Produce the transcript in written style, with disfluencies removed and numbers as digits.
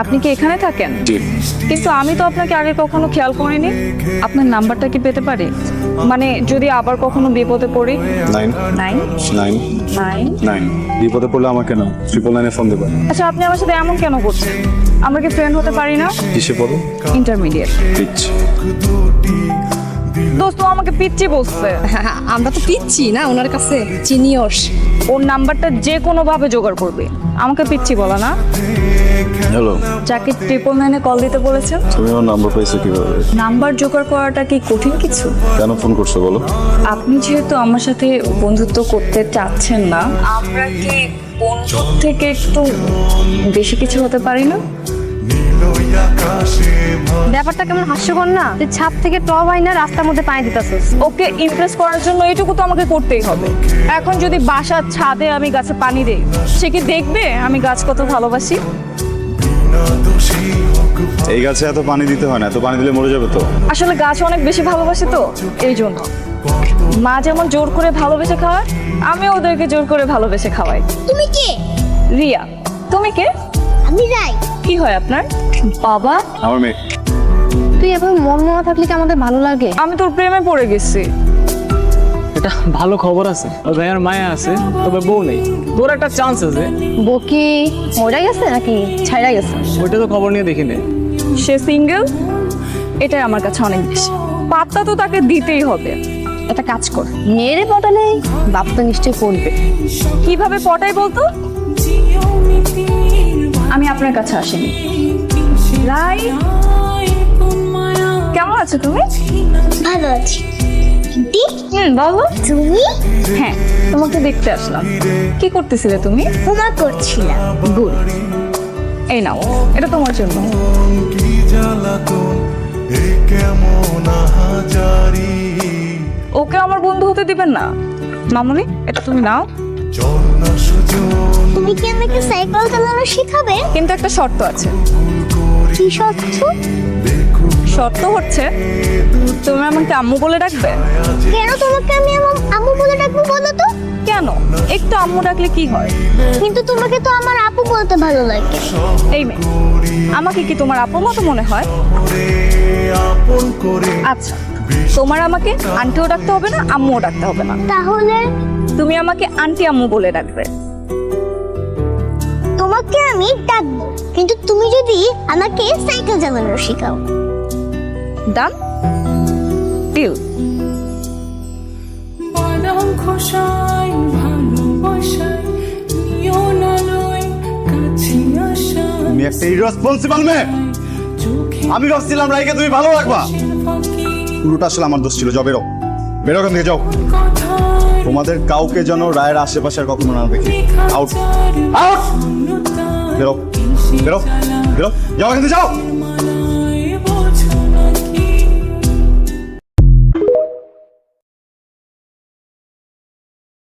আপনি কি এখানে থাকেন? জি। কিন্তু আমি তো আপনাকে আগে কখনো খেয়াল করিনি। আপনার নাম্বারটা কি পেতে পারি? মানে যদি আবার কখনো বিপদে পড়ি। 9 9 9 9 9 বিপদে পড়লে আমাকে না 999 ফোন দেবেন। আচ্ছা, আপনি আমার সাথে এমন কেন করছেন? আমরা কি ফ্রেন্ড হতে পারি না? কিসে পড়ো? ইন্টারমিডিয়েট। পিচ। দোস্ত আমাকে পিচ্চি বলছে। আমরা তো পিচ্ছি না ওনার কাছে চিনিয়র্স। ওর নাম্বারটা যে কোনো ভাবে জোগাড় করবে, আমাকে পিচ্চি বলা না। হ্যালো, যাকে 999 কল দিতে বলেছেন, তুমি আমার নাম্বার পাইছো কিভাবে? নাম্বার জোগাড় করাটা কি কঠিন কিছু? কেন ফোন করছো বলো? আপনি যেহেতু আমার সাথে বন্ধুত্ব করতে চাচ্ছেন না, আমরা কি বন্ধুত্ব থেকে একটু বেশি কিছু হতে পারি না? ব্যাপারটা কেমন হাস্যকর না? যে ছাদ থেকে টব হয় না রাস্তার মধ্যে পানি দিতেছিস। ওকে ইমপ্রেস করার জন্য এইটুকু তো আমাকে করতেই হবে। এখন যদি বাসার ছাদে আমি গাছে পানি দেই, সে কি দেখবে আমি গাছ কত ভালোবাসি? এই গাছে এত পানি দিতে হয় না, এত পানি দিলে মরে যাবে তো। আসলে গাছ অনেক বেশি ভালোবাসি তো, এই জন্য। মা যেমন জোর করে ভালোবেসে খাওয়ায়, আমি ওদেরকে জোর করে ভালোবেসে খাওয়াই। তুমি কে? রিয়া। তুমি কে? আমি রাই। কি হয় আপনার? বাবা, আমার মেয়ে। তুই এভাবে মন মরা থাকলে কি আমাদের ভালো লাগে? আমি তোর প্রেমে পড়ে গেছি। এটা ভালো খবর আছে, ওই ভাইয়ার মায়া আছে, তবে বউ নেই। তোর একটা চান্স আছে। বকি মরে গেছে নাকি ছাইড়া গেছে? ওইটা তো খবর নিয়ে দেখি নে। সে সিঙ্গেল, এটাই আমার কাছে অনেক বেশি। পাত্তা তো তাকে দিতেই হবে। একটা কাজ কর, মেয়েরে পটালে বাপ তো নিশ্চয়ই পড়বে। কিভাবে পটাই বলতো? আমি আপনার কাছে আসিনি। রাই, কেমন আছো তুমি? ভালো আছি। দি, বলো। তুমি? হ্যাঁ, তোমাকে দেখতে আসলাম। কি করতেছিলে তুমি? হোমওয়ার্ক করছিলাম। গুড। এই নাও, এটা তোমার জন্য। ওকে আমার বন্ধু হতে দিবেন না মামুনি? এটা তুমি নাও। তুমি কি আমাকে সাইকেল চালানো শেখাবে? কিন্তু একটা শর্ত আছে। কি সত্য? শর্ত হচ্ছে তুমি আমাকে আম্মু বলে ডাকবে। কেন তোমাকে আমি আমার আম্মু বলে ডাকবো বলো তো? কেন? একটু আম্মু ডাকলে কি হয়? কিন্তু তোমাকে তো আমার আপু বলতে ভালো লাগে। এই মেয়ে, আমাকে কি তোমার আপুর মতো মনে হয়? আচ্ছা, তোমার আমাকে আন্টিও ডাকতে হবে না, আম্মুও ডাকতে হবে না। তাহলে তুমি আমাকে আন্টি আম্মু বলে ডাকবে। তোমাকে আমি ডাকবো, কিন্তু তুমি যদি আমাকে সাইকেল চালানো শেখাও। Done deal. বাদাম খোসায় ভালোবাসায় নিও না লয় কাছে আসায় তুমি একটা ইররেসপন্সিবল মেয়ে। চোখে আমি ভাবছিলাম রাইকে তুমি ভালো রাখবা। ফাঁকি পুরোটা আসলে আমার দোষ ছিল। যাও, বেরো বেরো এখান থেকে, যাও। কথায় তোমাদের কাউকে যেন রায়ের আশেপাশে আর কখনো না দেখি। Out out. বেরো বেরো বেরো, যাও এখান থেকে, যাও।